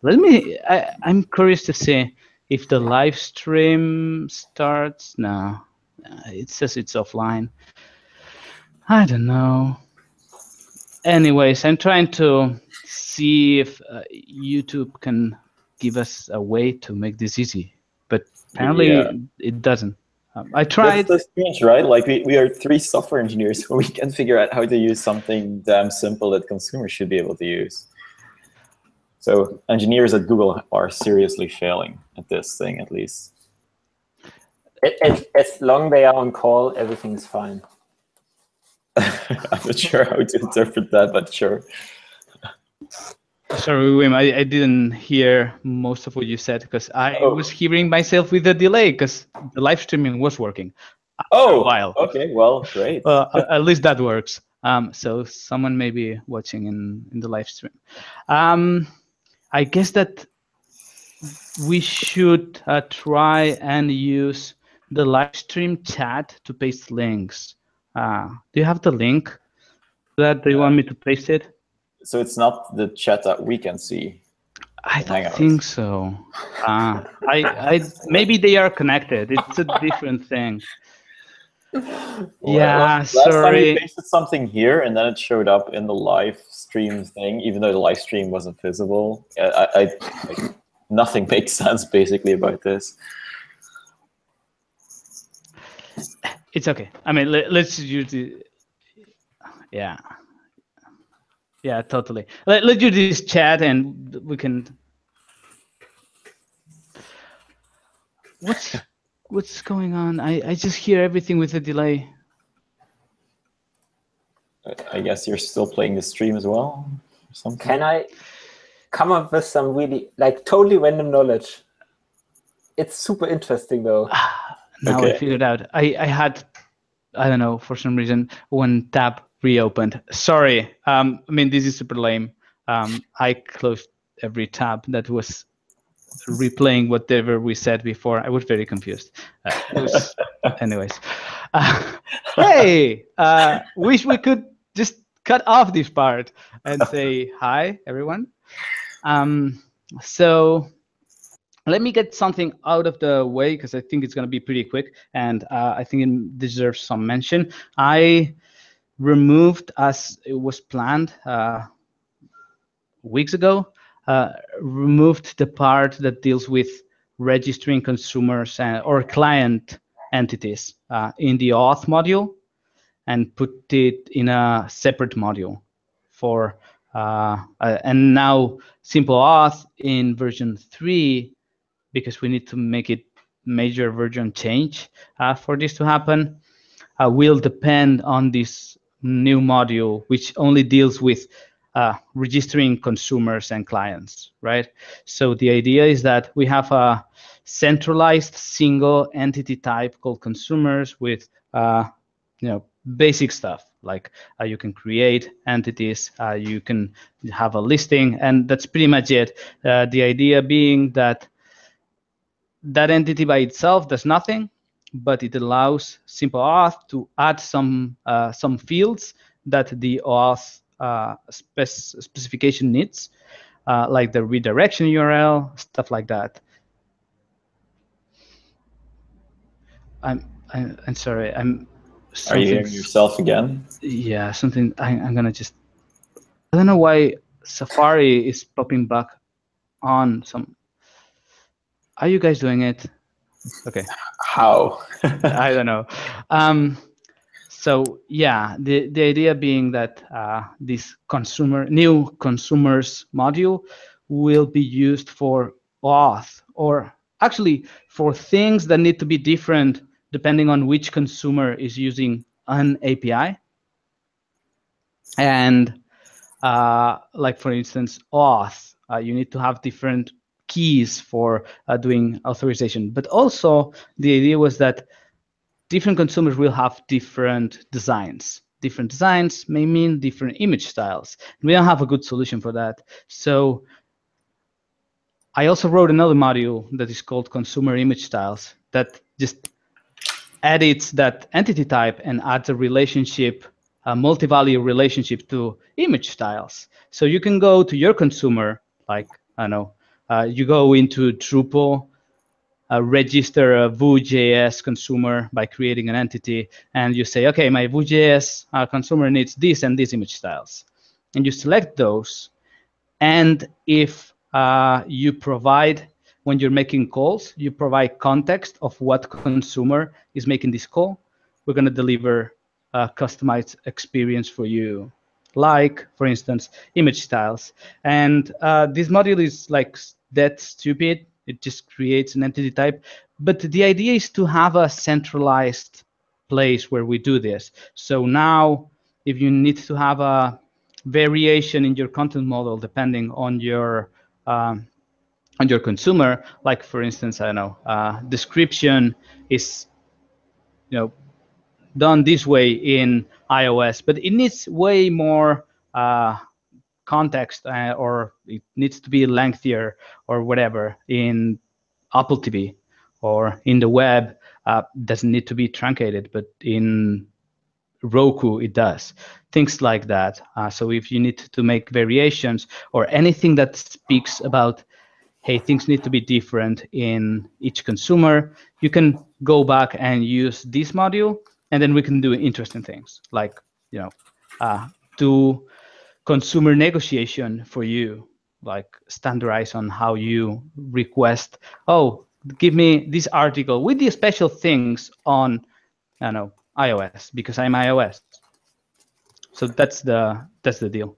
Let me. I'm curious to see if the live stream starts. No, it says it's offline. I don't know. Anyways, I'm trying to see if YouTube can give us a way to make this easy, but apparently it doesn't. I tried. That's strange, right? Like we are 3 software engineers, so we can figure out how to use something damn simple that consumers should be able to use. So engineers at Google are seriously failing at this thing, at least. As long they are on call, everything's fine. I'm not sure how to interpret that, but sure. Sorry, Wim, I didn't hear most of what you said because I was hearing myself with a delay because the live streaming was working. Oh, a while. Okay, well, great. At least that works. So someone may be watching in the live stream. I guess that we should try and use the live stream chat to paste links. Do you have the link? Do you want me to paste it? So it's not the chat that we can see. I don't think so. Maybe they are connected. It's a different thing. Yeah, last time sorry. you pasted something here, and then it showed up in the live stream thing, even though the live stream wasn't visible. Nothing makes sense basically about this. It's okay. I mean, let's use it. Yeah. Yeah, totally. Let's do this chat and we can. What's going on? I just hear everything with a delay. I guess you're still playing the stream as well? Or something? Can I come up with some really, totally random knowledge? It's super interesting, though. Now I figured out. I had, I don't know, for some reason, one tab reopened. Sorry. I mean, this is super lame. I closed every tab that was replaying whatever we said before. I was very confused. Anyways. Hey, wish we could just cut off this part and say hi, everyone. So let me get something out of the way because I think it's going to be pretty quick and I think it deserves some mention. I removed, as it was planned weeks ago, removed the part that deals with registering consumers or client entities in the auth module and put it in a separate module for and now simple auth in version 3, because we need to make it major version change for this to happen, will depend on this new module, which only deals with registering consumers and clients, right? So the idea is that we have a centralized single entity type called consumers with basic stuff like you can create entities, you can have a listing, and that's pretty much it. The idea being that that entity by itself does nothing, but it allows simple auth to add some fields that the auth specification needs, like the redirection URL, stuff like that. I'm sorry. Are you hearing yourself again? Yeah, something. I'm gonna just. I don't know why Safari is popping back on some. Are you guys doing it? Okay. How? I don't know. So yeah, the idea being that this new consumers module will be used for auth, or actually for things that need to be different depending on which consumer is using an API. And like for instance, auth, you need to have different keys for doing authorization. But also the idea was that different consumers will have different designs. Different designs may mean different image styles. We don't have a good solution for that. So I also wrote another module that is called consumer image styles that just edits that entity type and adds a relationship, a multi-value relationship to image styles. So you can go to your consumer, like I don't know, you go into Drupal, register a Vue.js consumer by creating an entity, and you say, okay, my Vue.js consumer needs this and these image styles. And you select those. And if you provide, when you're making calls, you provide context of what consumer is making this call, we're going to deliver a customized experience for you, like, for instance, image styles. And this module is like that stupid. It just creates an entity type. But the idea is to have a centralized place where we do this. So now, if you need to have a variation in your content model depending on your consumer, like for instance, I don't know, description is done this way in iOS, but it needs way more context, or it needs to be lengthier or whatever in Apple TV, or in the web doesn't need to be truncated, but in Roku it does. Things like that. So if you need to make variations or anything that speaks about, hey, things need to be different in each consumer, you can go back and use this module, and then we can do interesting things like, do consumer negotiation for you, like standardize on how you request, oh, give me this article with the special things on, I don't know, iOS, because I'm iOS. So that's the deal.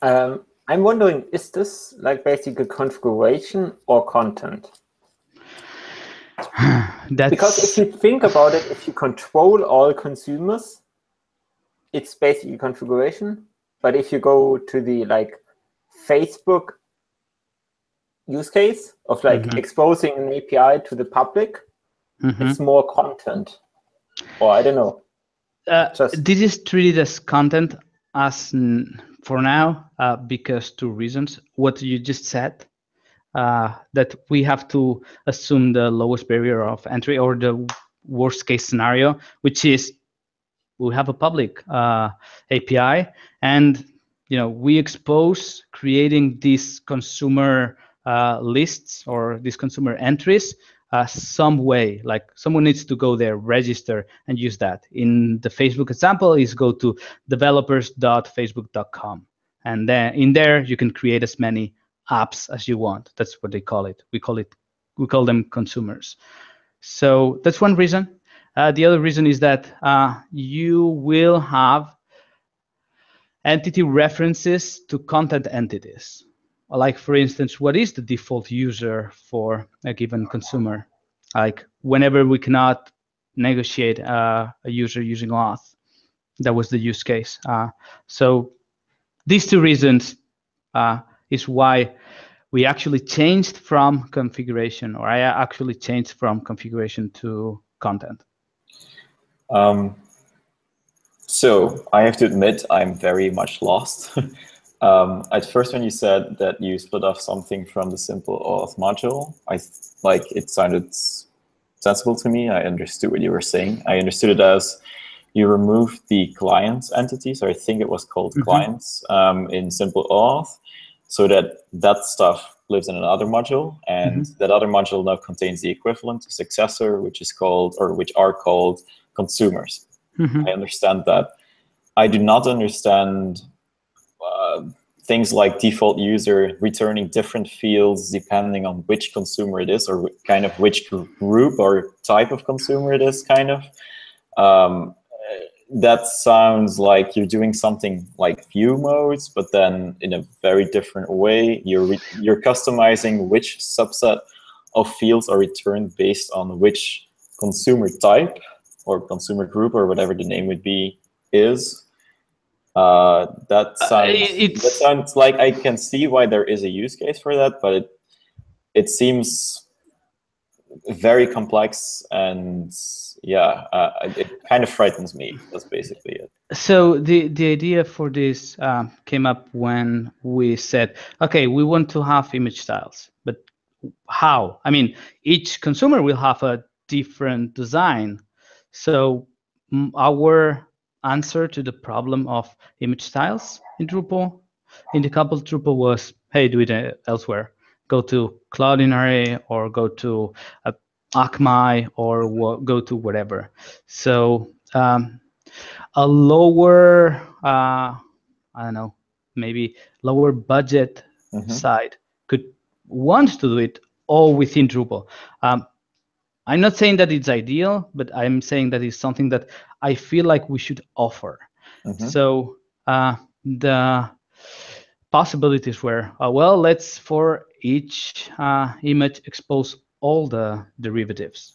I'm wondering, is this like basically configuration or content? Because if you think about it, if you control all consumers, it's basically configuration. But if you go to the like Facebook use case of like exposing an API to the public, it's more content. Or I don't know. This is treated as content as for now, because two reasons. What you just said, that we have to assume the lowest barrier of entry, or the worst case scenario, which is we have a public API, and we expose creating these consumer lists or these consumer entries some way, like someone needs to go there, register, and use that. In the Facebook example, is go to developers.facebook.com, and then in there you can create as many apps as you want. That's what they call it. We call them consumers. So that's one reason. The other reason is that you will have entity references to content entities. Like, for instance, what is the default user for a given consumer? Like, whenever we cannot negotiate a user using auth, that was the use case. So these two reasons is why we actually changed from configuration, or I actually changed from configuration to content. So I have to admit, I'm very much lost. At first, when you said that you split off something from the simple auth module, it sounded sensible to me. I understood what you were saying. I understood it as you removed the clients entity, so I think it was called clients in simple auth, so that stuff lives in another module, and that other module now contains the equivalent, a successor, which are called consumers. I understand that. I do not understand things like default user returning different fields depending on which consumer it is, or kind of which group or type of consumer it is, kind of. That sounds like you're doing something like view modes, but then in a very different way. You're customizing which subset of fields are returned based on which consumer type or consumer group, or whatever the name would be, is. That sounds like I can see why there is a use case for that, but it seems very complex, and it kind of frightens me. That's basically it. So the idea for this came up when we said, okay, we want to have image styles, but how? I mean, each consumer will have a different design. So our answer to the problem of image styles in Drupal, in the coupled Drupal, was hey, do it elsewhere. Go to Cloudinary or go to Akamai or go to whatever. So a lower, I don't know, maybe lower budget side could want to do it all within Drupal. I'm not saying that it's ideal, but I'm saying that it's something that I feel like we should offer. So the possibilities were, well, let's for each image expose all the derivatives.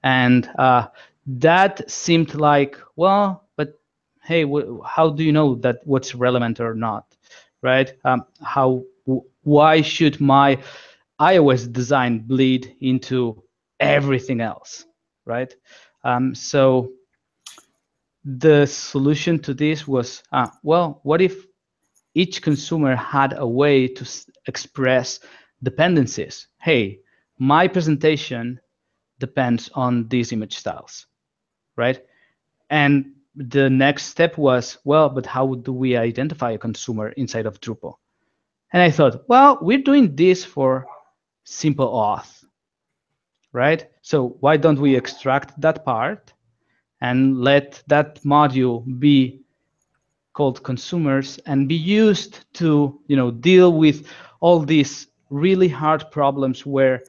And that seemed like, well, but hey, how do you know that what's relevant or not, right? Why should my iOS design bleed into everything else, right? So the solution to this was, well, what if each consumer had a way to express dependencies? Hey, my presentation depends on these image styles, right? And the next step was, well, but how do we identify a consumer inside of Drupal? And I thought, well, we're doing this for simple auth, right? So why don't we extract that part and let that module be called consumers and be used to, deal with all these really hard problems where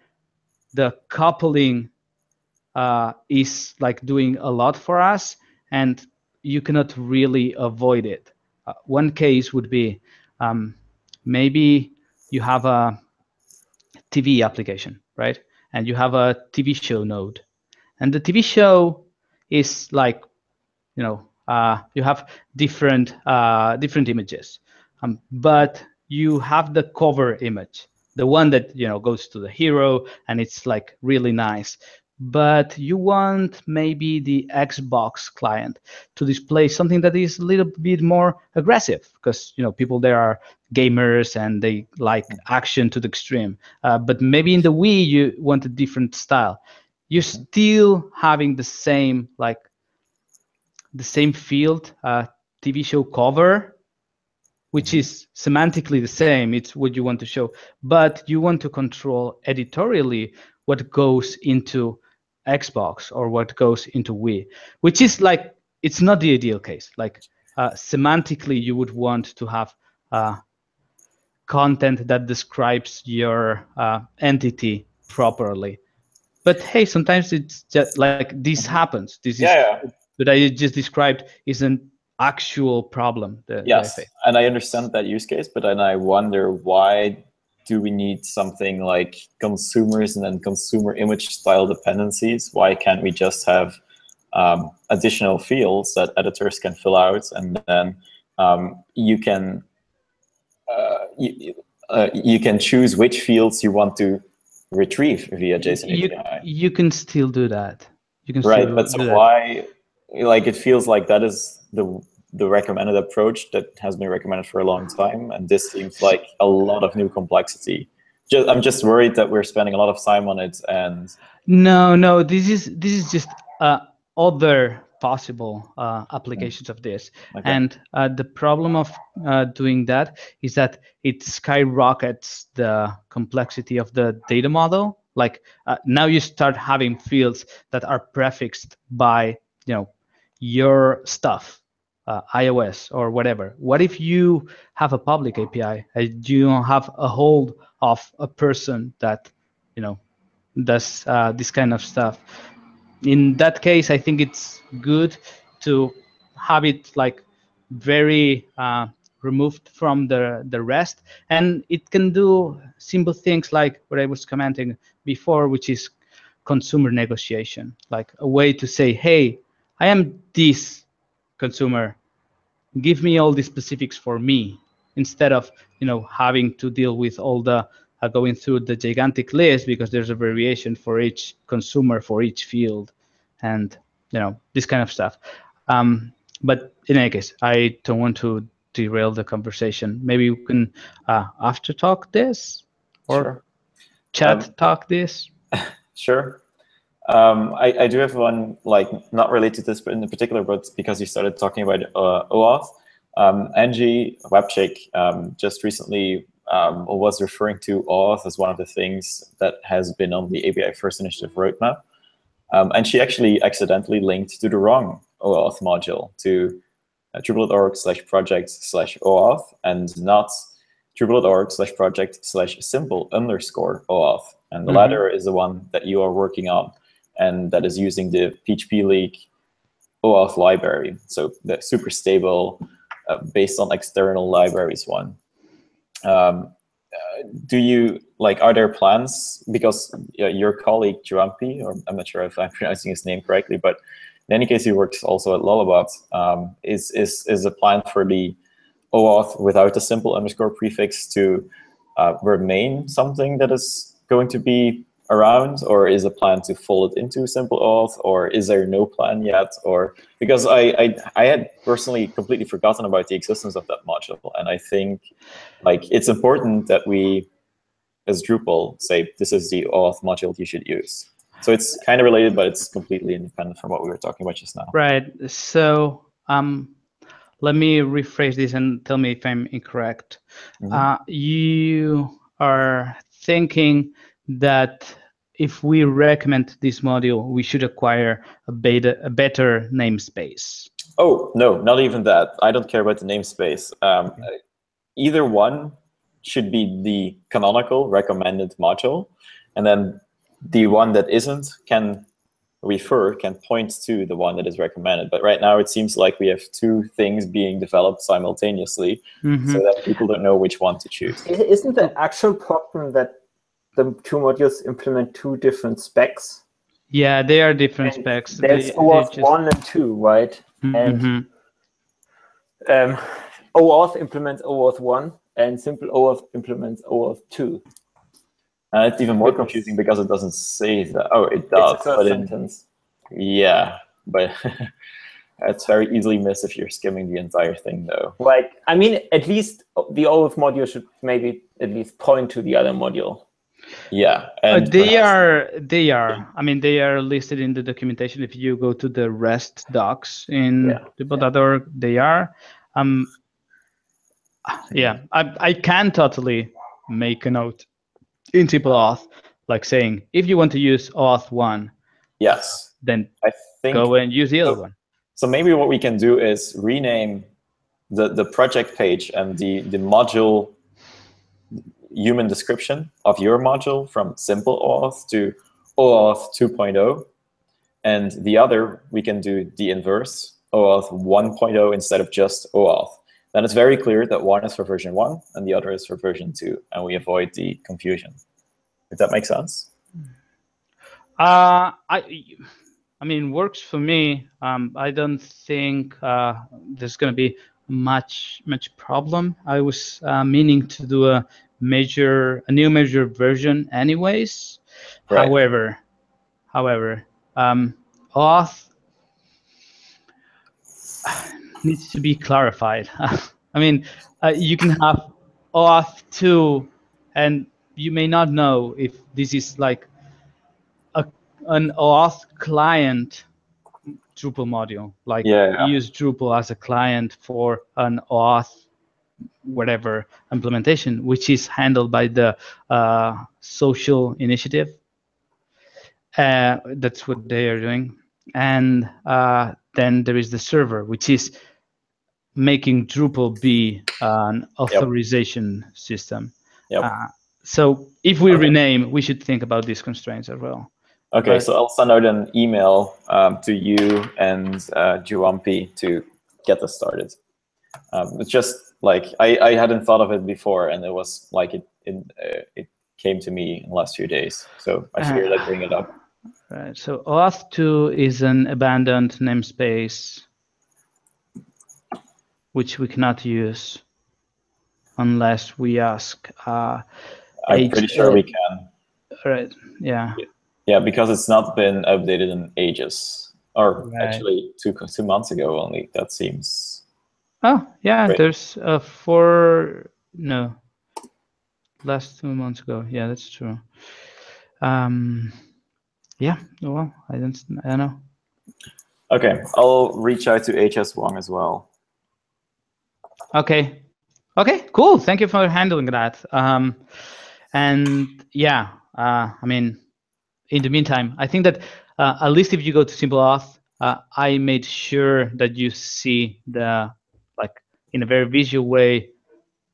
the coupling is like doing a lot for us, and you cannot really avoid it. One case would be maybe you have a TV application, right? And you have a TV show node, and the TV show is like, you have different images, but you have the cover image, the one that goes to the hero, and it's like really nice. But you want maybe the Xbox client to display something that is a little bit more aggressive, because people there are gamers and they like action to the extreme. But maybe in the Wii you want a different style. You're still having the same field, TV show cover, which is semantically the same. It's what you want to show, but you want to control editorially what goes into Xbox or what goes into Wii, which is like, it's not the ideal case. Like semantically, you would want to have content that describes your entity properly. But hey, sometimes it's just like this happens. This is that I just described is an actual problem. Yes, and I understand that use case, but then I wonder, why do we need something like consumers and then consumer image style dependencies? Why can't we just have additional fields that editors can fill out, and then you can choose which fields you want to retrieve via JSON API? You can still do that. You can right, still but so do that. why? Like, it feels like that is the recommended approach that has been recommended for a long time, and this seems like a lot of new complexity. I'm just worried that we're spending a lot of time on it. And no, this is just other possible applications of this. Okay. And the problem of doing that is that it skyrockets the complexity of the data model. Like now you start having fields that are prefixed by your stuff, iOS or whatever. What if you have a public API and you don't have a hold of a person that does this kind of stuff? In that case, I think it's good to have it like very removed from the rest, and it can do simple things like what I was commenting before, which is consumer negotiation, like a way to say, hey, I am this consumer, give me all the specifics for me, instead of having to deal with all the going through the gigantic list, because there's a variation for each consumer for each field, and this kind of stuff. But in any case, I don't want to derail the conversation. Maybe we can after talk this, or Sure. chat talk this. Sure. I do have one, like, not related to this in particular, but because you started talking about OAuth. Angie Webchick just recently was referring to auth as one of the things that has been on the API First Initiative roadmap. And she actually accidentally linked to the wrong OAuth module, to Drupal.org/project/OAuth, and not Drupal.org/project/simple_OAuth. And the latter is the one that you are working on, and that is using the PHP League OAuth library. So the super stable, based on external libraries one. Do you, like, are there plans, because your colleague Juampi, or I'm not sure if I'm pronouncing his name correctly, but in any case, he works also at Lullabot, is a plan for the OAuth without the simple underscore prefix to remain something that is going to be around, or is a plan to fold it into simple auth, or is there no plan yet? Or because I had personally completely forgotten about the existence of that module, and I think like it's important that we, as Drupal, say this is the auth module you should use. So it's kind of related, but it's completely independent from what we were talking about just now. Right. So let me rephrase this and tell me if I'm incorrect. You are thinking that if we recommend this module, we should acquire a better namespace. Oh, no, not even that. I don't care about the namespace. Either one should be the canonical recommended module, and then the one that isn't can point to the one that is recommended. But right now it seems like we have two things being developed simultaneously, so that people don't know which one to choose. Isn't the actual problem that the two modules implement two different specs? Yeah, they are different specs. There's OAuth 1 and 2, right? And OAuth implements OAuth 1, and simple OAuth implements OAuth 2. And it's even more confusing because it doesn't say that. Oh, it does. It's a first sentence. Yeah, but it's very easily missed if you're skimming the entire thing, though. Like, I mean, at least the OAuth module should maybe at least point to the other module. Yeah, and they are. I mean, they are listed in the documentation. If you go to the REST docs in Drupal.org, they are. Yeah, I can totally make a note in TripleAuth, like saying, if you want to use auth 1, yes, then I think go and use the other one. So maybe what we can do is rename the project page and the module human description of your module from simple auth to OAuth 2.0, and the other we can do the inverse, OAuth 1.0 instead of just OAuth. Then it's very clear that one is for version 1 and the other is for version 2, and we avoid the confusion. If that makes sense. I mean, works for me. I don't think there's going to be much problem. I was meaning to do a new major version anyways. Right. However, auth needs to be clarified. I mean, you can have auth 2, and you may not know if this is like an auth client Drupal module, like use Drupal as a client for an auth whatever implementation, which is handled by the social initiative. That's what they are doing. And then there is the server, which is making Drupal be an authorization system. So if we rename, we should think about these constraints as well. Okay, so I'll send out an email to you and Juampi to get this started. It's just like I hadn't thought of it before, and it was like it came to me in the last few days. So I figured I'd bring it up. Right. So auth 2 is an abandoned namespace which we cannot use unless we ask. I'm pretty sure we can. Right. Yeah. Yeah, because it's not been updated in ages, or actually 2 months ago only. That seems. Oh yeah, great. There's last 2 months ago. Yeah, that's true. Yeah. Well, I don't know. Okay, I'll reach out to HS Wong as well. Okay. Okay, cool. Thank you for handling that. And yeah, I mean, in the meantime, I think that at least if you go to Simple Auth, I made sure that you see the, like, in a very visual way,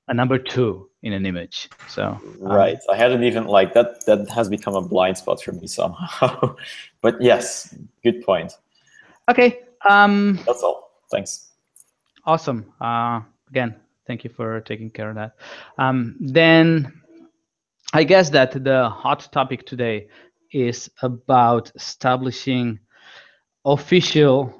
a number 2 in an image. So Right. I hadn't even like that. That has become a blind spot for me somehow. But yes, good point. okay. That's all. Thanks. Awesome. Again, thank you for taking care of that. Then I guess that the hot topic today is about establishing official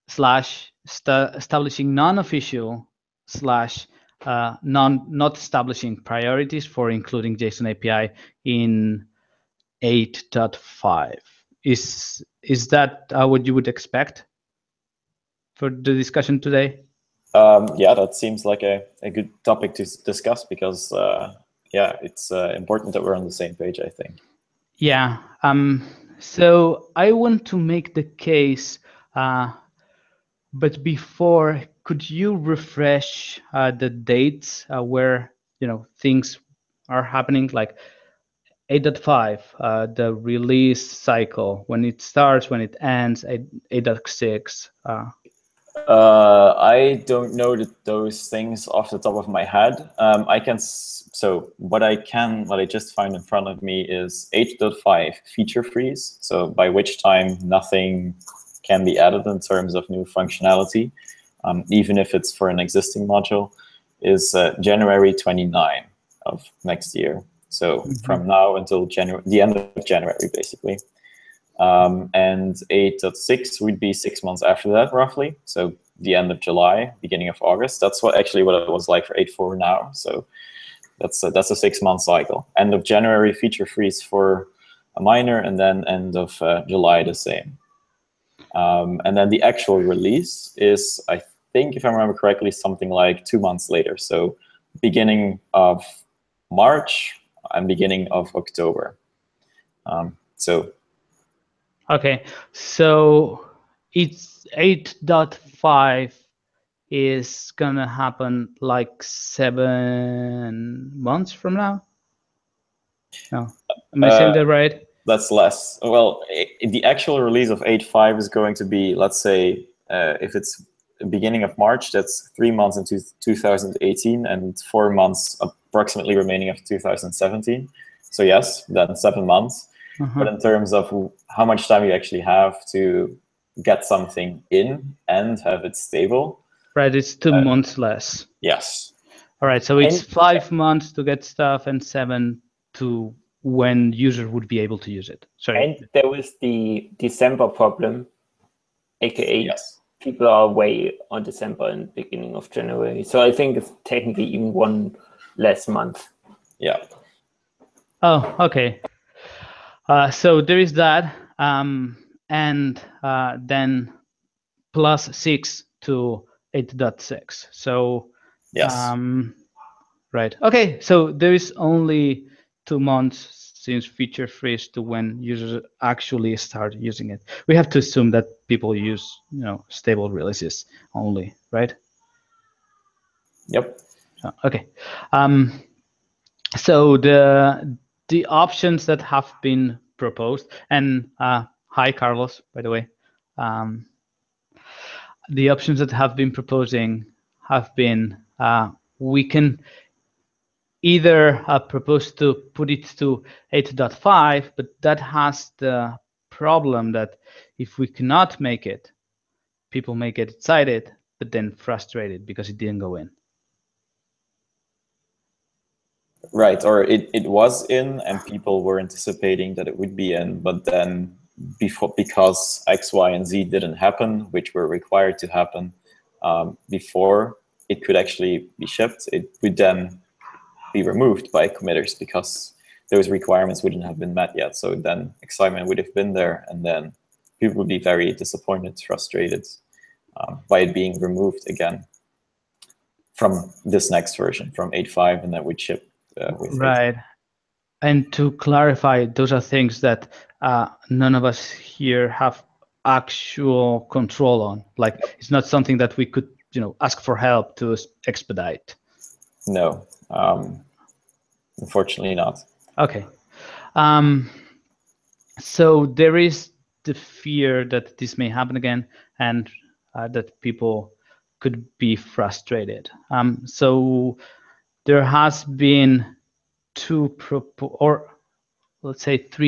slash establishing non-official slash not establishing priorities for including JSON API in 8.5. Is that what you would expect for the discussion today? Yeah, that seems like a good topic to discuss because yeah, it's important that we're on the same page, I think. Yeah. So I want to make the case, but before, could you refresh the dates where things are happening, like 8.5, the release cycle, when it starts, when it ends, 8.6. I don't know those things off the top of my head. I can. So what I just found in front of me is 8.5 feature freeze. So by which time nothing can be added in terms of new functionality, even if it's for an existing module, is January 29 of next year. So from now until the end of January, basically. And 8.6 would be 6 months after that, roughly. So the end of July, beginning of August. That's what it was like for 8.4 now. So that's a 6-month cycle. End of January, feature freeze for a minor, and then end of July, the same. And then the actual release is, I think, if I remember correctly, something like 2 months later. So beginning of March and beginning of October. Okay, so it's 8.5 is gonna happen like 7 months from now. No, am I saying that right? That's less. Well, the actual release of 8.5 is going to be, let's say, if it's the beginning of March, that's 3 months into 2018 and 4 months approximately remaining of 2017. So yes, then 7 months. But in terms of how much time you actually have to get something in and have it stable. Right, it's 2 months less. Yes. All right, so it's 5 months to get stuff and 7 to when user would be able to use it. Sorry. And there was the December problem, aka yes, people are away on December and beginning of January. So I think it's technically even 1 less month. Yeah. Oh, okay. So there is that, and then plus 6 to 8.6. So yes, right. Okay. So there is only 2 months since feature freeze to when users actually start using it. We have to assume that people use stable releases only, right? Yep. Okay. So the options that have been proposed, and hi Carlos, by the way, the options that have been proposing have been we can either propose to put it to 8.5, but that has the problem that if we cannot make it, people may get excited, but then frustrated because it didn't go in. Right, or it was in and people were anticipating that it would be in, but then because X, Y, and Z didn't happen, which were required to happen before it could actually be shipped, it would then be removed by committers because those requirements wouldn't have been met yet. So then excitement would have been there, and then people would be very disappointed, frustrated by it being removed again from this next version, from 8.5, and that would ship with right. 8. And to clarify, those are things that none of us here have actual control on. Like, it's not something that we could ask for help to expedite? No, unfortunately not. Okay. So there is the fear that this may happen again, and that people could be frustrated. So there has been three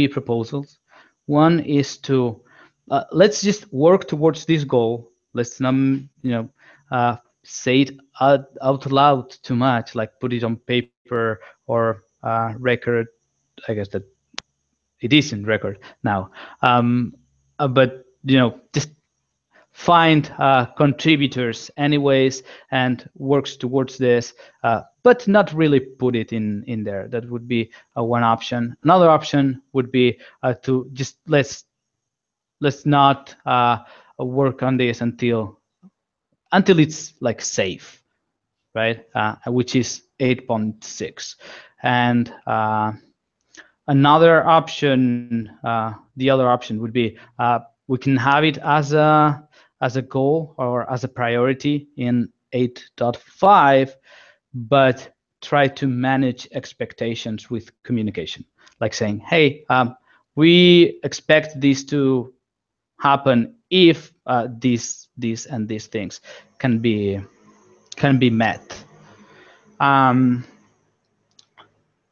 proposals. One is to let's just work towards this goal. Let's not say it out loud too much, like put it on paper or record. I guess that it is in record now. But just find contributors anyways and works towards this, but not really put it in there. That would be one option. Another option would be to just let's not work on this until it's like safe, right? Which is 8.6. And another option, the other option would be we can have it as a goal or as a priority in 8.5, but try to manage expectations with communication, like saying, hey, we expect this to happen if these and these things can be met.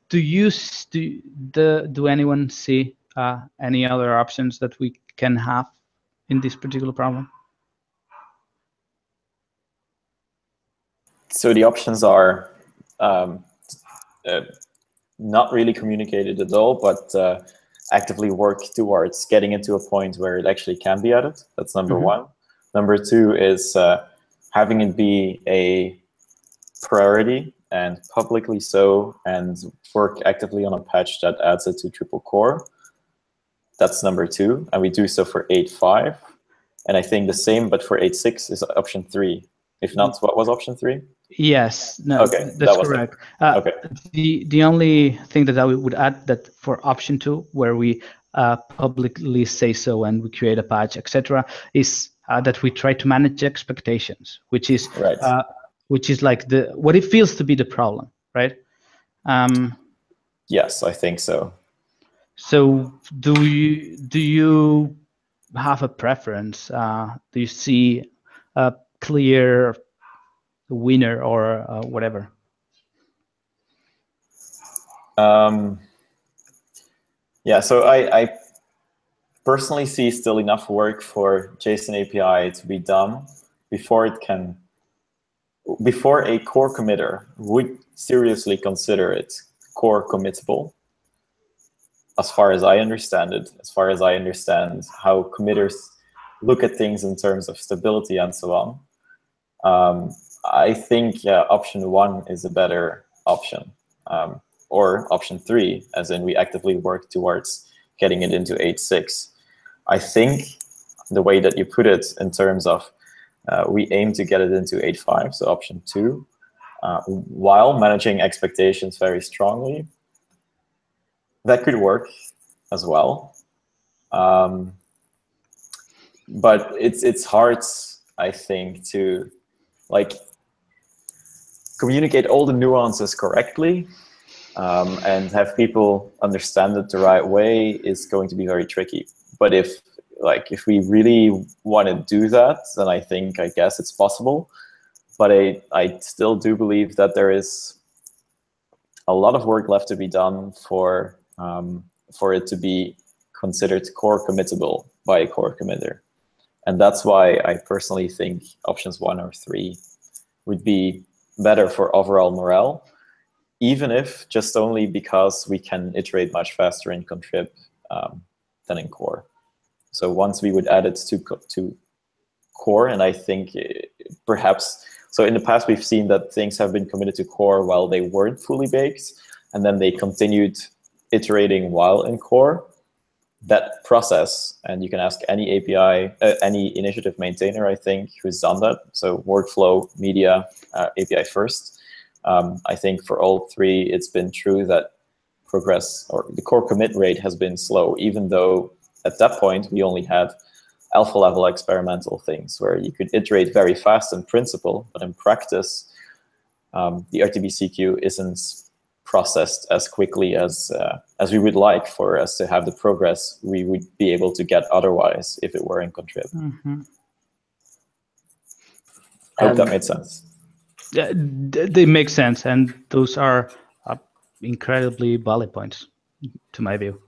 Do anyone see any other options that we can have in this particular problem? So the options are not really communicated at all, but actively work towards getting it to a point where it actually can be added. That's number one. Number two is having it be a priority and publicly so, and work actively on a patch that adds it to Drupal core. That's number two, and we do so for 8.5. And I think the same, but for 8.6 is option 3. If not, what was option 3? Yes, no, okay, that's correct. Okay. The only thing that I would add, that for option 2, where we publicly say so and we create a patch, etc., is that we try to manage expectations, which is right. Which is like what it feels to be the problem, right? Yes, I think so. So do you have a preference? Do you see a clear winner or whatever? Yeah, so I personally see still enough work for JSON API to be done before a core committer would seriously consider it core committable. As far as I understand it, as far as I understand how committers look at things in terms of stability and so on, I think option 1 is a better option, or option 3, as in we actively work towards getting it into 8.6. I think the way that you put it in terms of we aim to get it into 8.5, so option 2, while managing expectations very strongly, that could work as well. But it's hard, I think, to communicate all the nuances correctly and have people understand it the right way is going to be very tricky. But if we really want to do that, then I guess it's possible. But I still do believe that there is a lot of work left to be done for it to be considered core committable by a core committer. And that's why I personally think options 1 or 3 would be better for overall morale, even if just only because we can iterate much faster in contrib than in core. So once we would add it to core, and I think perhaps, so in the past we've seen that things have been committed to core while they weren't fully baked, and then they continued iterating while in core. That process, and you can ask any API, any initiative maintainer, I think, who's done that. So workflow, media, API first. I think for all 3, it's been true that progress or the core commit rate has been slow, even though at that point we only had alpha level experimental things where you could iterate very fast in principle, but in practice, the RTB-CQ isn't processed as quickly as we would like for us to have the progress we would be able to get otherwise if it were in Contrib. I hope that made sense. Yeah, they make sense, and those are incredibly valid points, to my view.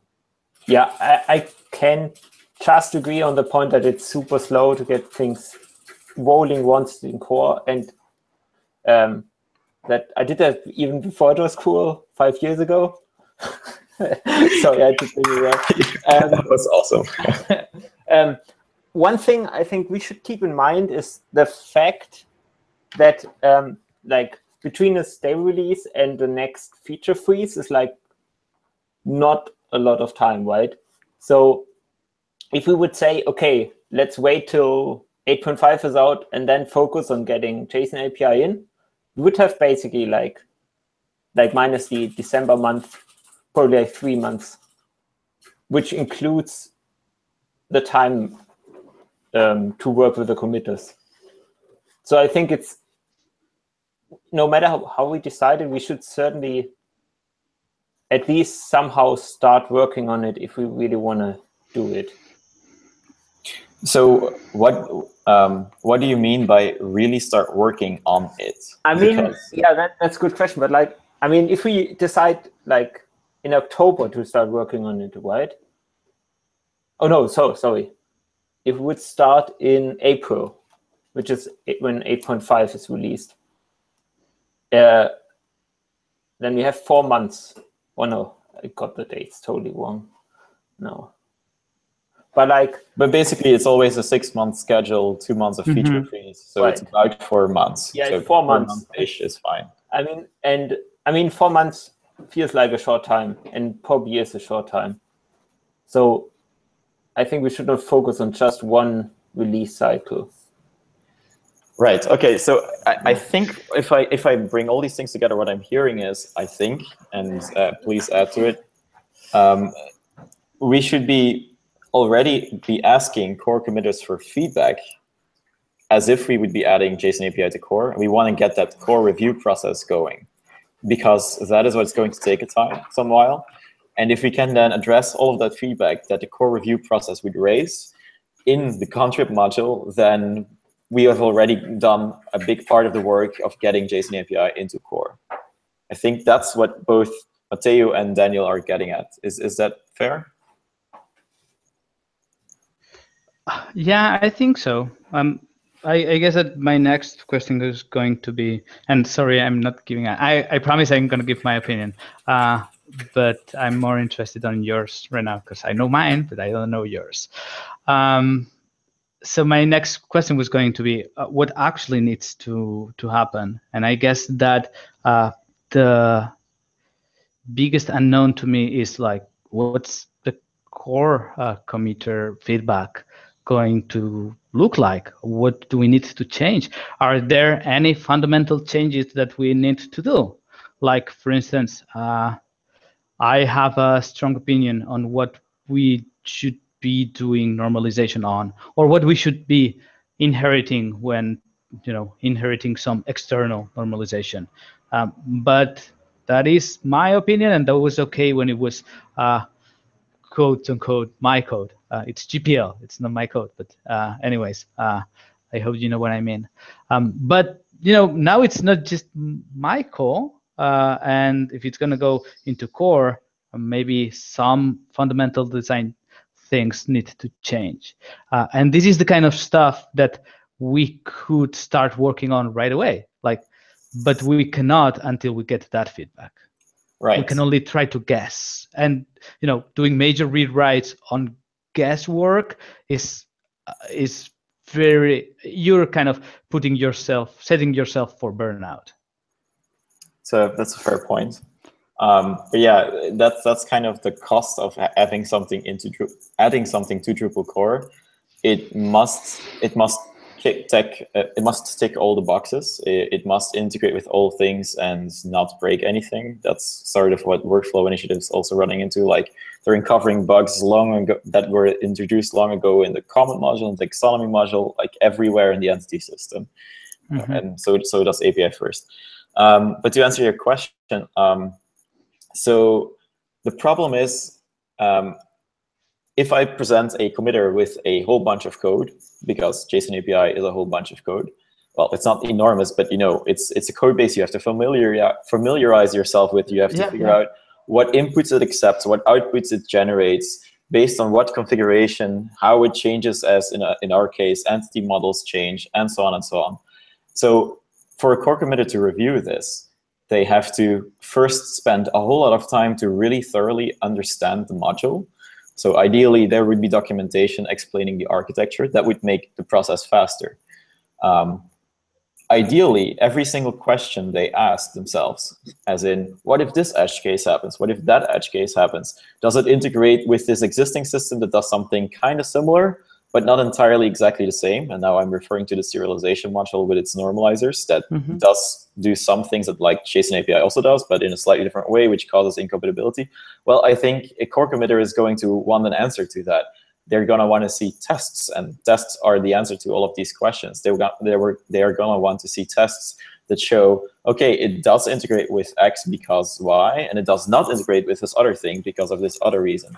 Yeah, I can just agree on the point that it's super slow to get things rolling once in core, and that I did that even before it was cool 5 years ago. Sorry, I had to bring it up. That was awesome. One thing I think we should keep in mind is the fact that like between a stable release and the next feature freeze is like not a lot of time, right? So if we would say, okay, let's wait till 8.5 is out and then focus on getting JSON API in, we would have basically like minus the December month, probably like 3 months, which includes the time to work with the committers. So I think it's, no matter how we decided, we should certainly at least somehow start working on it if we really want to do it. So what do you mean by really start working on it? I mean, yeah, that's a good question. But like, I mean, if we decide like in October to start working on it, right? Oh no, sorry. If we would start in April, which is when 8.5 is released, then we have 4 months. Oh no, I got the dates totally wrong. No. But basically, it's always a 6-month schedule, 2 months of feature freeze. So right. It's about 4 months. Yeah, so it's 4 months. 4 months-ish is fine. I mean, 4 months feels like a short time, and probably is a short time. So I think we should not focus on just one release cycle. Right. Okay. So I think if I bring all these things together, what I'm hearing is, I think, and please add to it, we should already be asking core committers for feedback as if we would be adding JSON API to core. And we want to get that core review process going, because that is what's going to take some while. And if we can then address all of that feedback that the core review process would raise in the Contrib module, then we have already done a big part of the work of getting JSON API into core. I think that's what both Matteo and Daniel are getting at. Is that fair? Yeah, I think so. I guess that my next question is going to be, and sorry, I'm not giving. I promise I'm going to give my opinion, but I'm more interested on yours right now because I know mine, but I don't know yours. So my next question was going to be, what actually needs to happen? And I guess that the biggest unknown to me is like, what's the core committer feedback going to look like? What do we need to change? Are there any fundamental changes that we need to do? Like, for instance, I have a strong opinion on what we should be doing normalization on, or what we should be inheriting when, inheriting some external normalization. But that is my opinion, and that was okay when it was quote unquote my code. It's GPL, it's not my code, but anyways, I hope you know what I mean. But now it's not just my call, and if it's going to go into core, maybe some fundamental design things need to change. And this is the kind of stuff that we could start working on right away. But we cannot until we get that feedback. Right. We can only try to guess, and doing major rewrites on guesswork is you're kind of setting yourself for burnout. So that's a fair point. But yeah, that's kind of the cost of adding something to Drupal core. It must it must tick all the boxes. It must integrate with all things and not break anything. That's sort of what workflow initiatives also running into. Like they're uncovering bugs long ago that were introduced long ago in the comment module and taxonomy module, like everywhere in the entity system. And so does API first. But to answer your question, so the problem is, if I present a committer with a whole bunch of code, because JSON API is a whole bunch of code, well, it's not enormous, but it's a code base you have to familiarize yourself with. You have to figure out what inputs it accepts, what outputs it generates, based on what configuration, how it changes, as in our case, entity models change, and so on and so on. So for a core committer to review this, they have to first spend a whole lot of time to really thoroughly understand the module. So ideally, there would be documentation explaining the architecture that would make the process faster. Ideally, every single question they ask themselves, as in, what if this edge case happens? What if that edge case happens? Does it integrate with this existing system that does something kind of similar, but not entirely exactly the same? And now I'm referring to the serialization module with its normalizers that does do some things that like JSON API also does, but in a slightly different way, which causes incompatibility. Well, I think a core committer is going to want an answer to that. They're going to want to see tests, and tests are the answer to all of these questions. They are going to want to see tests that show, okay, it does integrate with X because Y, and it does not integrate with this other thing because of this other reason.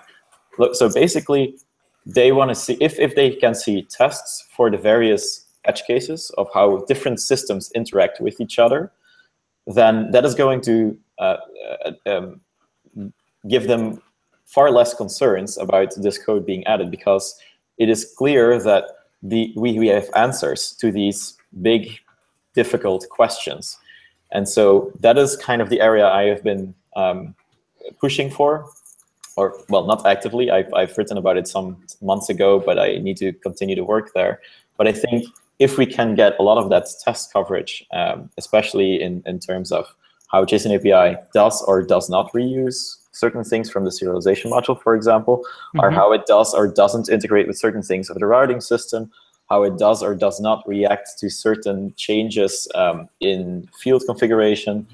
Look, so basically, they want to see, if they can see tests for the various edge cases of how different systems interact with each other, then that is going to give them far less concerns about this code being added, because it is clear that we have answers to these big, difficult questions. And so that is kind of the area I have been pushing for. Or, well, not actively. I've written about it some months ago, but I need to continue to work there. But I think if we can get a lot of that test coverage, especially in terms of how JSON API does or does not reuse certain things from the serialization module, for example, or how it does or doesn't integrate with certain things of the routing system, how it does or does not react to certain changes in field configuration,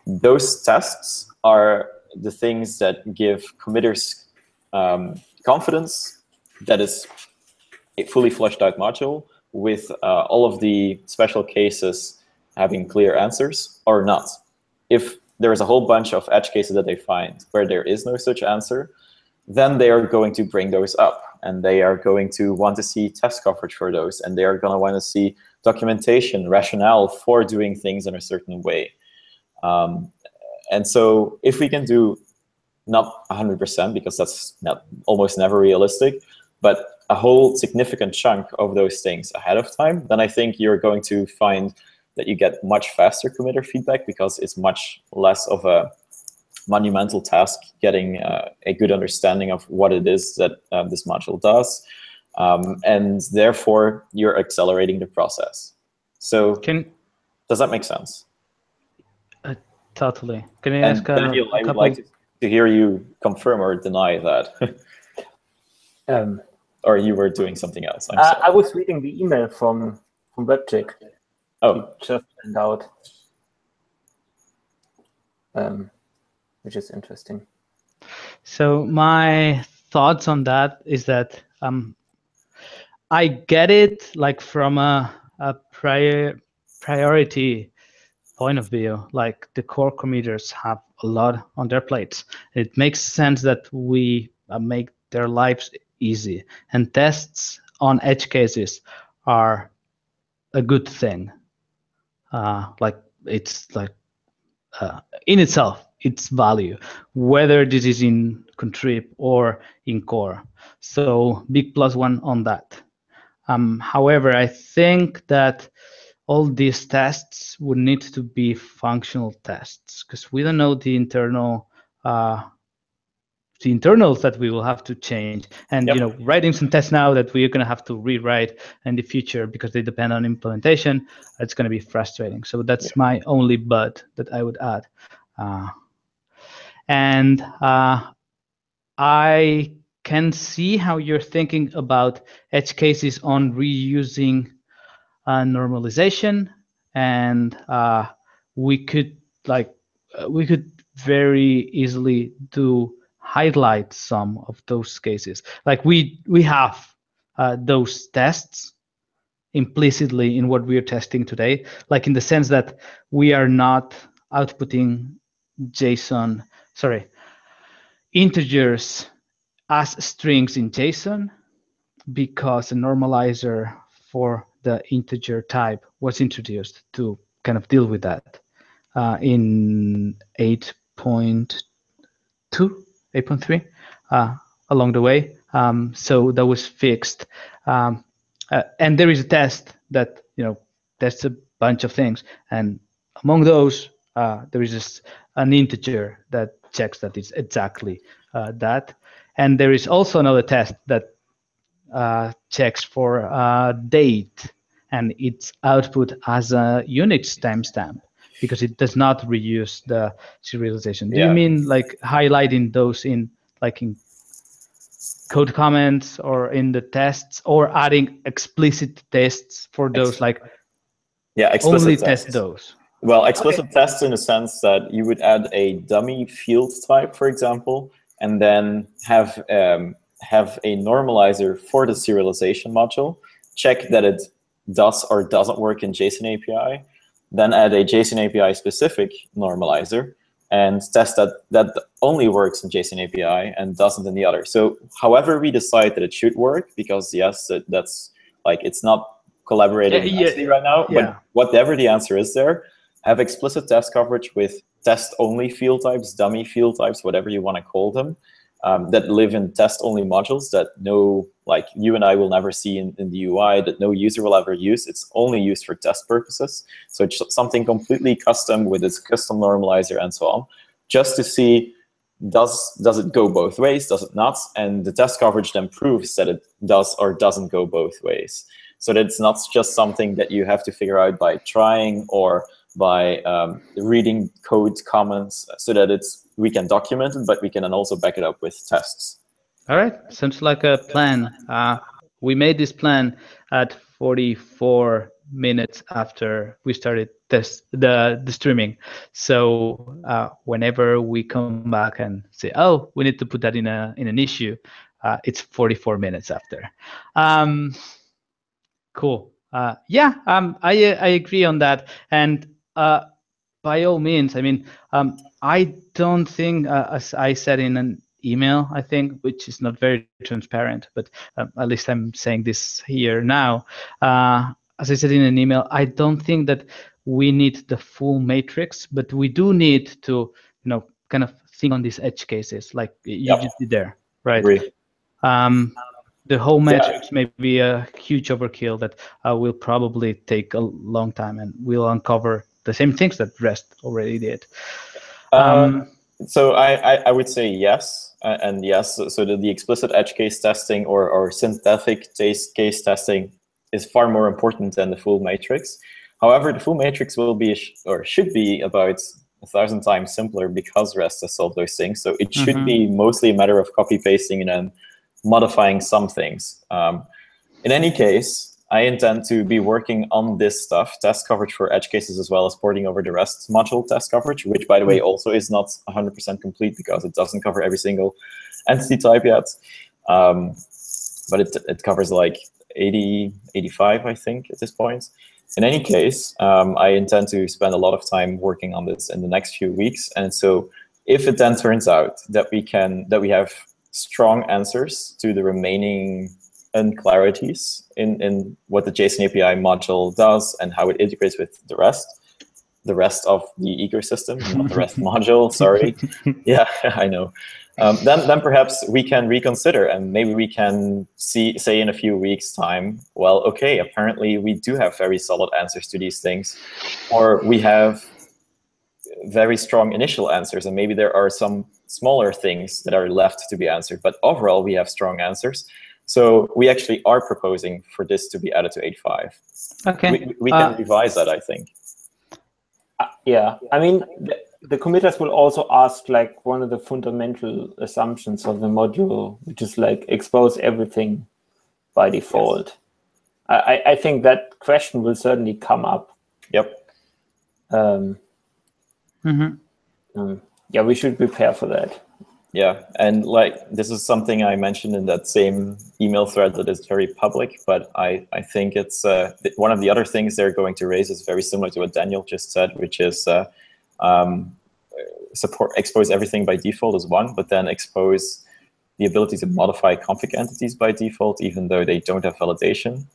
those tests are the things that give committers confidence that it's a fully fleshed out module with all of the special cases having clear answers or not. If there is a whole bunch of edge cases that they find where there is no such answer, then they are going to bring those up, and they are going to want to see test coverage for those, and they are going to want to see documentation, rationale for doing things in a certain way. And so if we can do not 100%, because that's almost never realistic, but a whole significant chunk of those things ahead of time, then I think you're going to find that you get much faster committer feedback, because it's much less of a monumental task getting a good understanding of what it is that this module does. And therefore, you're accelerating the process. So does that make sense? Totally. Can I ask Daniel, I would like to hear you confirm or deny that. Or you were doing something else. I was reading the email from WebChick. Oh. He just sent out, which is interesting. So my thoughts on that is that I get it, like from a priority point of view, like the core committers have a lot on their plates. It makes sense that we make their lives easy, and tests on edge cases are a good thing. Like it's like in itself, its value, whether this is in contrib or in core. So big +1 on that. However, I think that all these tests would need to be functional tests, because we don't know the internals that we will have to change, and writing some tests now that we're going to have to rewrite in the future because they depend on implementation, it's going to be frustrating. So that's my only but that I would add. And I can see how you're thinking about edge cases on reusing normalization, and we could very easily highlight some of those cases. Like we have those tests implicitly in what we are testing today, like in the sense that we are not outputting integers as strings in JSON, because a normalizer for the integer type was introduced to kind of deal with that in 8.2, 8.3 along the way. So that was fixed. And there is a test that tests a bunch of things, and among those there is just an integer that checks that it's exactly that. And there is also another test that checks for date, and it's output as a Unix timestamp because it does not reuse the serialization. Do you mean like highlighting those in code comments or in the tests, or adding explicit tests for those, explicit only tests. test those? Well, explicit tests in the sense that you would add a dummy field type, for example, and then have a normalizer for the serialization module, check that it does or doesn't work in JSON API, then add a JSON API specific normalizer, and test that only works in JSON API and doesn't in the other. So however we decide that it should work, because yes, that's it's not collaborating nicely right now, but whatever the answer is there, have explicit test coverage with test-only field types, dummy field types, whatever you want to call them, that live in test-only modules that you and I will never see in the UI, that no user will ever use. It's only used for test purposes. So it's something completely custom with its custom normalizer and so on, just to see does it go both ways, does it not? And the test coverage then proves that it does or doesn't go both ways. So that it's not just something that you have to figure out by trying or by reading code comments, so that we can document it, but we can then also back it up with tests. All right, sounds like a plan. We made this plan at 44 minutes after we started the streaming. So whenever we come back and say, oh, we need to put that in an issue, it's 44 minutes after. Cool. I agree on that. And by all means, I mean, I don't think, as I said in an email, I think, which is not very transparent, but at least I'm saying this here now. As I said in an email, I don't think that we need the full matrix, but we do need to, kind of think on these edge cases, like you just did there, right? Agree. The whole matrix may be a huge overkill that will probably take a long time, and we'll uncover the same things that REST already did. So I would say yes, and yes. So the explicit edge case testing or synthetic case testing is far more important than the full matrix. However, the full matrix will be or should be about 1,000 times simpler because REST has solved those things. So it should be mostly a matter of copy pasting and then modifying some things. In any case, I intend to be working on this stuff, test coverage for edge cases, as well as porting over the REST module test coverage, which, by the way, also is not 100% complete because it doesn't cover every single entity type yet. But it covers like 80, 85, I think, at this point. In any case, I intend to spend a lot of time working on this in the next few weeks. And so if it then turns out that we have strong answers to the remaining unclarities in what the JSON API module does and how it integrates with the rest of the ecosystem, not the REST module, sorry. Yeah, I know. Then perhaps we can reconsider, and maybe we can say in a few weeks' time, well, okay, apparently we do have very solid answers to these things, or we have very strong initial answers, and maybe there are some smaller things that are left to be answered, but overall we have strong answers. So we actually are proposing for this to be added to 8.5. Okay. We can revise that, I think. Yeah, I mean, the committers will also ask like one of the fundamental assumptions of the module, which is like expose everything by default. Yes. I think that question will certainly come up. Yep. Yeah, we should prepare for that. Yeah, and like this is something I mentioned in that same email thread that is very public, but I think it's one of the other things they're going to raise is very similar to what Daniel just said, which is expose everything by default is one, but then expose the ability to modify config entities by default, even though they don't have validation.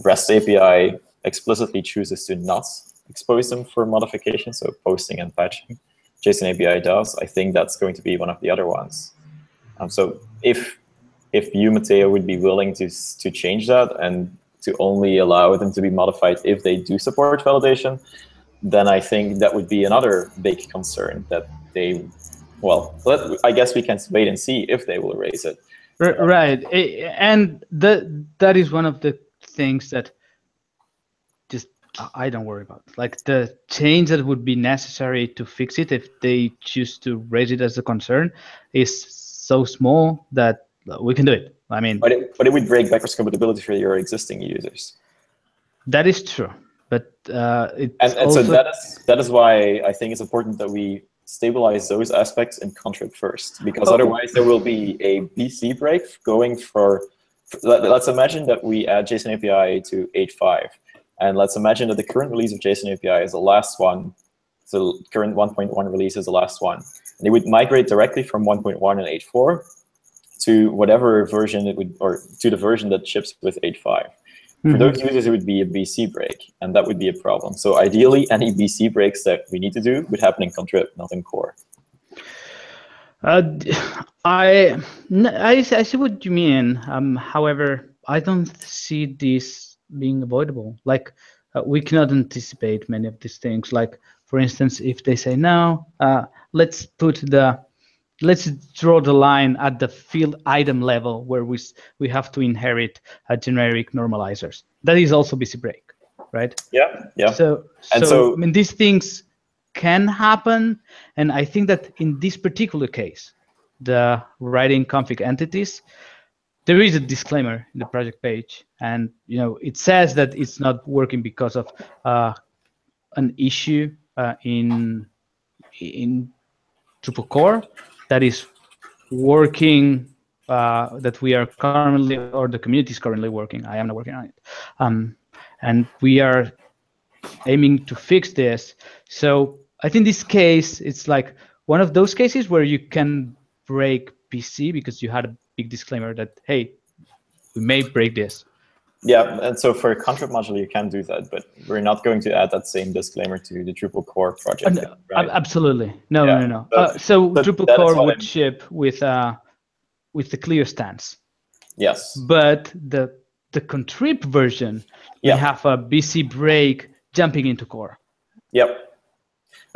REST API explicitly chooses to not expose them for modification, so posting and patching. JSON API does. I think that's going to be one of the other ones. So if you, Matteo, would be willing to change that and to only allow them to be modified if they do support validation, then I think that would be another big concern that they, well, I guess we can wait and see if they will raise it. Right, and that is one of the things that just I don't worry about. Like the change that would be necessary to fix it if they choose to raise it as a concern is so small that we can do it. I mean, but it would break backwards compatibility for your existing users. That is true, but and also, so that is why I think it's important that we stabilize those aspects in contrib first, because otherwise there will be a BC break going for let's imagine that we add JSON API to 8.5, and let's imagine that the current release of JSON API is the last one, so the current 1.1 release is the last one, and it would migrate directly from 1.1 and 8.4 to whatever version it would, or to the version that ships with 8.5. For those users, it would be a BC break, and that would be a problem. So ideally, any BC breaks that we need to do would happen in contrib, not in core. I see what you mean. However, I don't see this being avoidable. Like we cannot anticipate many of these things. Like for instance, if they say no, let's draw the line at the field item level where we have to inherit generic normalizers. That is also BC break, right? Yeah. So I mean, these things can happen, and I think that in this particular case, the writing config entities, there is a disclaimer in the project page, and it says that it's not working because of an issue in Drupal core that is working, that we are currently, or the community is currently working. I am not working on it, and we are aiming to fix this. So I think this case, it's like one of those cases where you can break BC because you had a big disclaimer that, hey, we may break this. Yeah, and so for a contrib module, you can do that, but we're not going to add that same disclaimer to the Drupal core project. Right? Absolutely, no. So Drupal core would ship with the clear stance. Yes. But the contrib version, we have a BC break jumping into core. Yep.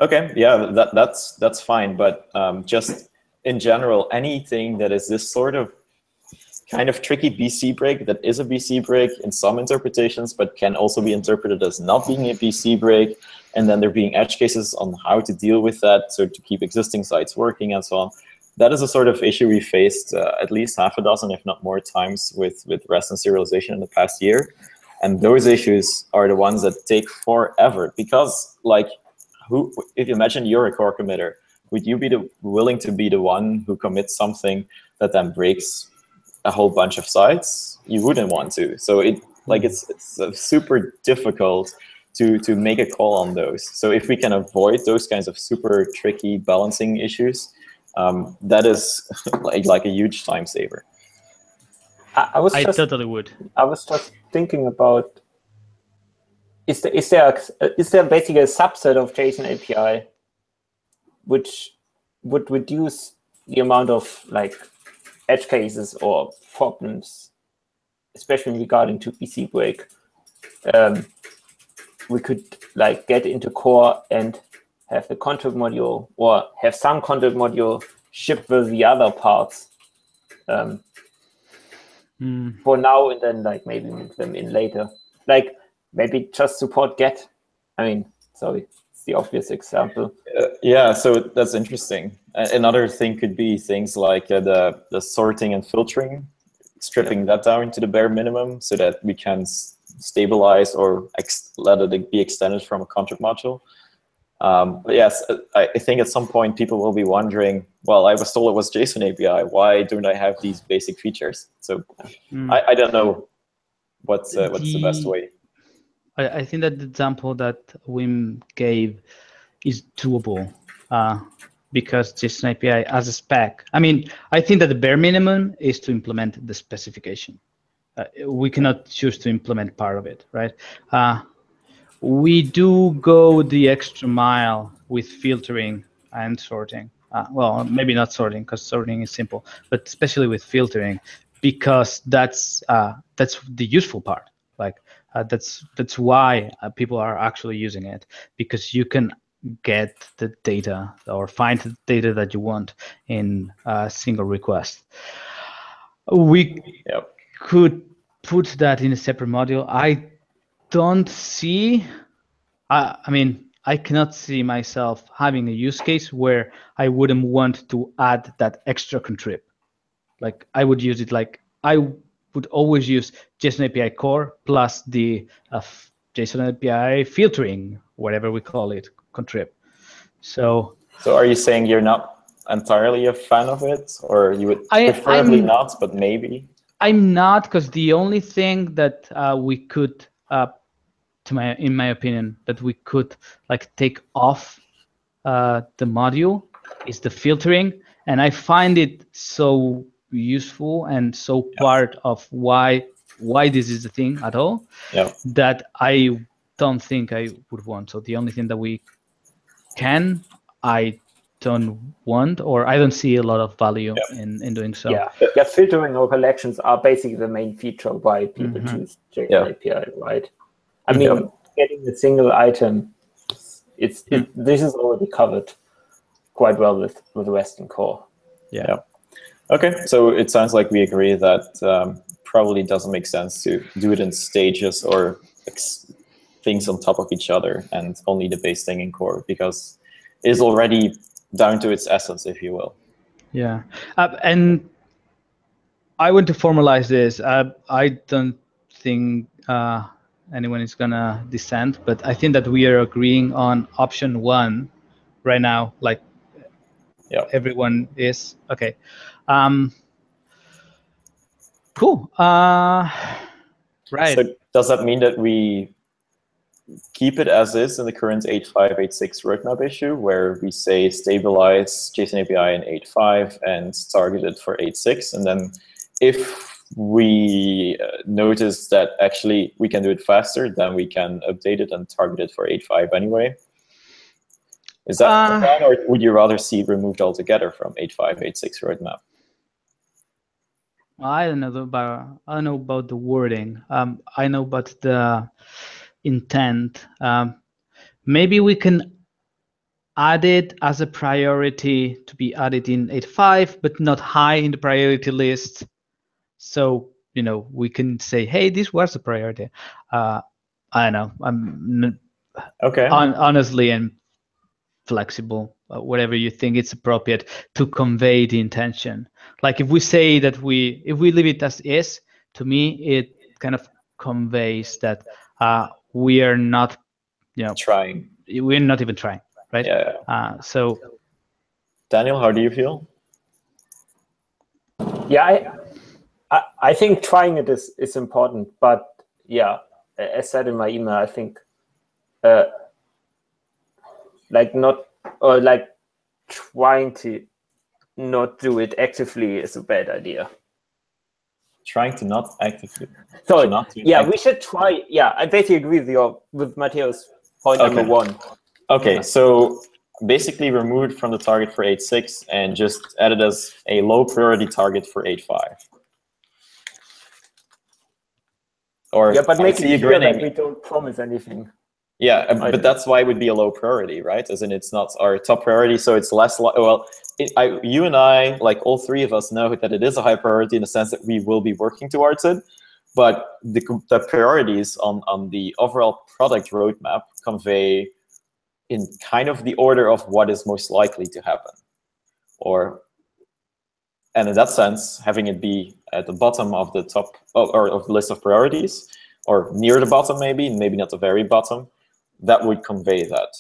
Okay. Yeah, that's fine. But just in general, anything that is this sort of kind of tricky BC break that is a BC break in some interpretations, but can also be interpreted as not being a BC break, and then there being edge cases on how to deal with that, so to keep existing sites working and so on. That is a sort of issue we faced at least half a dozen, if not more times, with REST and serialization in the past year. And those issues are the ones that take forever, because like, if you imagine you're a core committer, would you be willing to be the one who commits something that then breaks a whole bunch of sites? You wouldn't want to. So it's super difficult to make a call on those. So if we can avoid those kinds of super tricky balancing issues, that is like a huge time saver. I totally would. I was just thinking about, is there basically a subset of JSON API which would reduce the amount of like edge cases or problems, especially regarding to BC break? We could like get into core and have the contrib module, or have some contrib module ship with the other parts for now, and then like maybe move them in later. Like maybe just support get. I mean, sorry, it's the obvious example. Yeah, so that's interesting. Another thing could be things like the sorting and filtering, stripping that down to the bare minimum so that we can stabilize or let it be extended from a contract module. But yes, I think at some point people will be wondering, well, I was told it was JSON API. Why don't I have these basic features? So I don't know what's the best way. I think that the example that Wim gave is doable because JSON API as a spec. I mean, I think that the bare minimum is to implement the specification. We cannot choose to implement part of it, right? We do go the extra mile with filtering and sorting. Well, maybe not sorting because sorting is simple, but especially with filtering because that's the useful part. Like that's why people are actually using it, because you can get the data or find the data that you want in a single request. We could put that in a separate module. I don't see, I mean, I cannot see myself having a use case where I wouldn't want to add that extra contrib. Like I would use it like I would always use JSON API core plus the JSON API filtering, whatever we call it, contrib. So are you saying you're not entirely a fan of it, or you would preferably not, but maybe? I'm not, because the only thing that we could, in my opinion, that we could like take off the module is the filtering, and I find it so useful and so part of why this is a thing at all that I don't think I would want. So the only thing that we can, I don't want, or I don't see a lot of value in doing so. Yeah, filtering or collections are basically the main feature why people choose JSON API, right? I mean, getting a single item, this is already covered quite well with Western core. Yeah. Okay, so it sounds like we agree that probably doesn't make sense to do it in stages or things on top of each other and only the base thing in core, because it is already down to its essence, if you will. Yeah, and I want to formalize this. I don't think anyone is gonna dissent, but I think that we are agreeing on option 1 right now. Like, everyone is okay. Cool. Right. So does that mean that we keep it as is in the current 8.5, 8.6 roadmap issue, where we say stabilize JSON API in 8.5 and target it for 8.6, and then if we notice that actually we can do it faster, then we can update it and target it for 8.5 anyway? Is that the plan, or would you rather see it removed altogether from 8.5, 8.6 roadmap? I don't know about the wording. I know about the intent. Maybe we can add it as a priority to be added in 8.5, but not high in the priority list. So, you know, we can say, hey, this was a priority. I don't know. I'm honestly and flexible, whatever you think it's appropriate to convey the intention. Like if we say that if we leave it as is, to me, it kind of conveys that we are not, trying. We're not even trying, right? Yeah. So, Daniel, how do you feel? Yeah, I think trying it is important, but yeah, as said in my email, I think trying to not do it actively is a bad idea. Trying to not actively. So we should try. Yeah, I basically agree with Matteo's point number 1. Okay, so basically remove it from the target for 8.6 and just add it as a low priority target for 8.5. Or but make it clear that we don't promise anything. Yeah, but that's why it would be a low priority, right? As in, it's not our top priority, so it's less. You and I, like all three of us, know that it is a high priority in the sense that we will be working towards it. But the priorities on the overall product roadmap convey in kind of the order of what is most likely to happen, and in that sense, having it be at the bottom of the top or of the list of priorities, or near the bottom, maybe not the very bottom, that would convey that.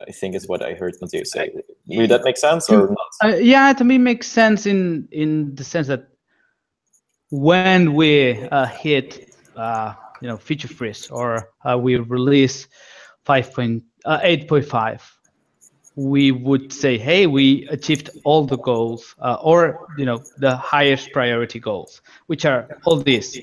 I think is what I heard Matteo say. Would that make sense or not? Yeah, to me, it makes sense in the sense that when we hit feature freeze, or we release 8.5, we would say, hey, we achieved all the goals, or the highest priority goals, which are all these,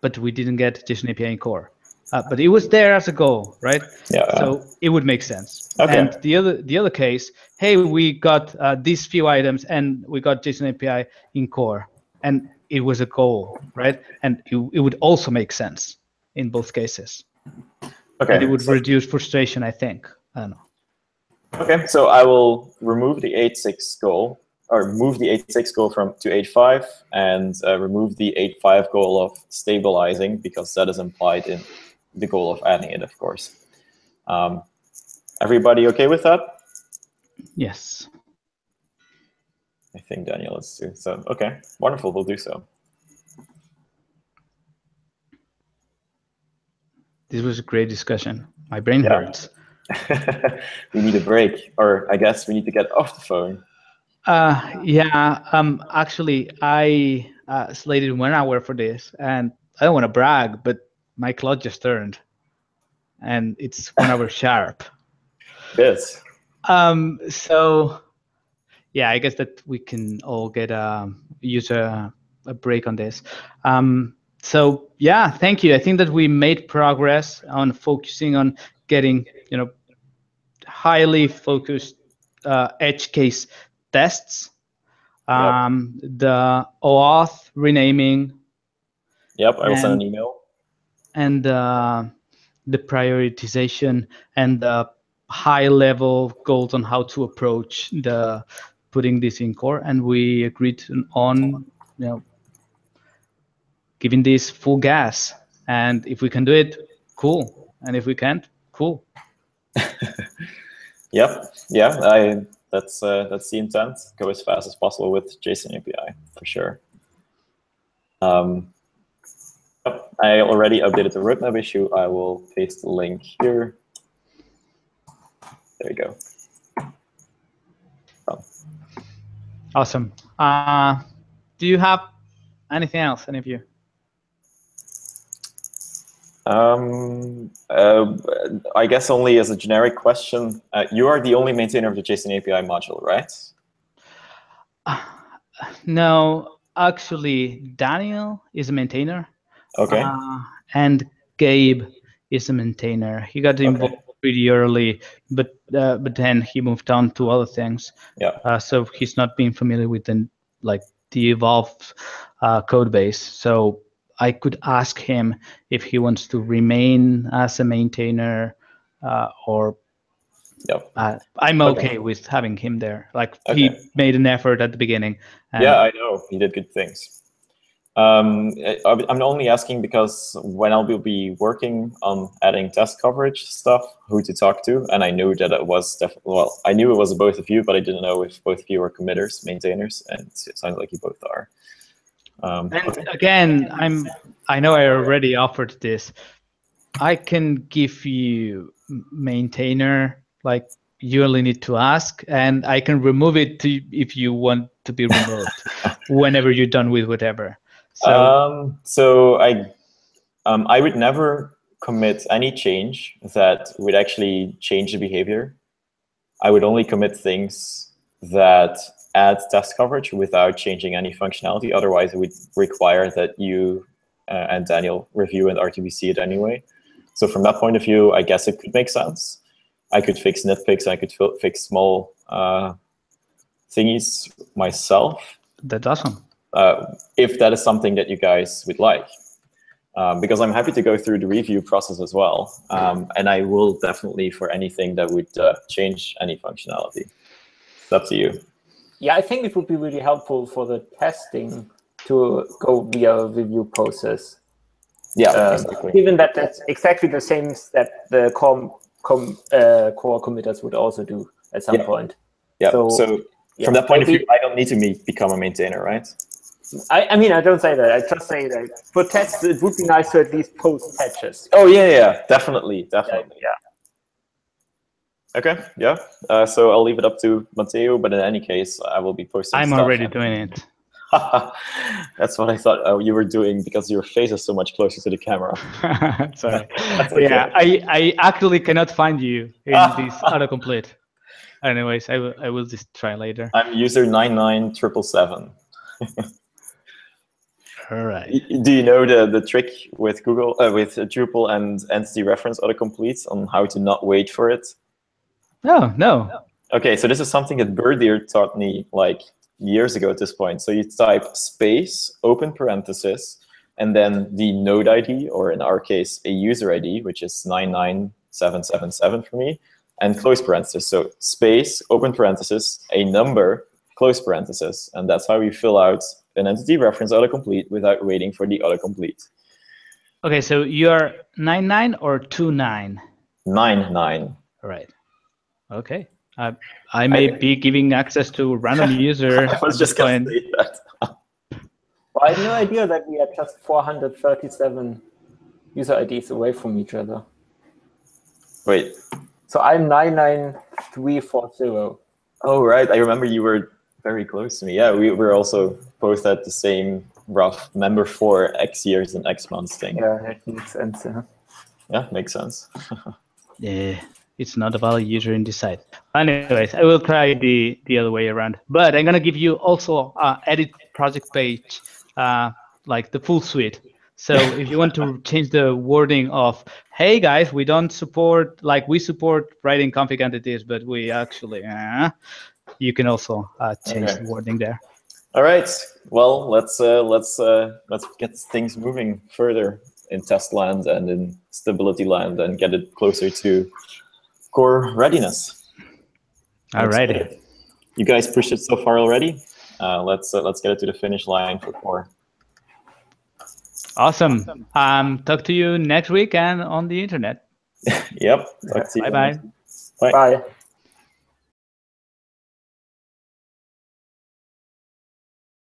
but we didn't get JSON API in core. But it was there as a goal, right? Yeah. So it would make sense. Okay. And the other case, hey, we got these few items and we got JSON API in core, and it was a goal, right? And it would also make sense in both cases. Okay. And it would reduce frustration, I think. I don't know. Okay, so I will remove the 8.6 goal, or move the 8.6 goal to 8.5, and remove the 8.5 goal of stabilizing, because that is implied in the goal of adding it, of course. Everybody okay with that? Yes. I think Daniel is too. So, okay, wonderful, we'll do so. This was a great discussion. My brain hurts. We need a break, or I guess we need to get off the phone. Actually, I slated 1 hour for this, and I don't want to brag, but my clock just turned, and it's 1 hour sharp. Yes. So, yeah, I guess that we can all get use a break on this. So, yeah, thank you. I think that we made progress on focusing on getting, highly focused edge case tests. The OAuth renaming. Yep, I will send an email. And the prioritization and the high-level goals on how to approach the putting this in core. And we agreed on, giving this full gas. And if we can do it, cool. And if we can't, cool. Yep. Yeah. That's the intent. Go as fast as possible with JSON API for sure. I already updated the roadmap issue. I will paste the link here. There you go. Awesome. Do you have anything else, any of you? I guess only as a generic question, you are the only maintainer of the JSON API module, right? No, actually, Daniel is a maintainer. Okay. And Gabe is a maintainer. He got involved pretty early, but then he moved on to other things. Yeah. So he's not being familiar with the evolved code base. So I could ask him if he wants to remain as a maintainer, or I'm okay with having him there. He made an effort at the beginning. Yeah, I know. He did good things. I'm only asking because when I'll be working on adding test coverage stuff, who to talk to, and I knew that it was definitely, well, I knew it was both of you, but I didn't know if both of you were committers, maintainers, and it sounds like you both are. Again, I know I already offered this. I can give you maintainer, you only need to ask, and I can remove it if you want to be removed whenever you're done with whatever. So I would never commit any change that would actually change the behavior. I would only commit things that add test coverage without changing any functionality. Otherwise, it would require that you and Daniel review and RTBC it anyway. So from that point of view, I guess it could make sense. I could fix nitpicks. I could fix small thingies myself. That's awesome. If that is something that you guys would like. Because I'm happy to go through the review process as well. And I will definitely for anything that would change any functionality. It's up to you. Yeah, I think it would be really helpful for the testing to go via a review process. Yeah, exactly. Given that that's exactly the same that the core committers would also do at some point. Yeah. So from that point of view, I don't need to become a maintainer, right? I mean, I don't say that. I just say that for tests, it would be nice to at least post patches. Oh yeah, definitely. Yeah. Okay, yeah. So I'll leave it up to Matteo, but in any case, I will be posting. I'm stuff. already doing it. That's what I thought you were doing because your face is so much closer to the camera. Sorry. Okay. Yeah, I actually cannot find you in this autocomplete. Anyways, I will just try later. I'm user 99777. All right. Do you know the trick with Google with Drupal and entity reference autocomplete on how to not wait for it? No. Okay, so this is something that Birdier taught me like years ago at this point. So you type space, open parenthesis, and then the node ID, or in our case, a user ID, which is 99777 for me, and close parenthesis. So space, open parenthesis, a number, close parenthesis. And that's how you fill out an entity reference autocomplete without waiting for the autocomplete. Okay, so you're 99 or 29? 99. All right. Okay. I may be giving access to a random user. I was just going to say that. Well, I had no idea that we are just 437 user IDs away from each other. Wait. So I'm 99340. Oh, right. I remember you were very close to me. Yeah, we were also both at the same rough member for X years and X months thing. Yeah, that makes sense. Yeah, makes sense. Yeah, it's not a valid user in this site. Anyways, I will try the other way around. But I'm gonna give you also edit project page, like the full suite. So if you want to change the wording of, hey guys, we don't support, like we support writing config entities, but we actually, you can also change the wording there. All right. Well, let's get things moving further in test land and in stability land and get it closer to core readiness. All righty. You guys pushed it so far already. Let's get it to the finish line for core. Awesome. Talk to you next week and on the internet. Yep. Talk to you. Bye-bye. Bye. Bye.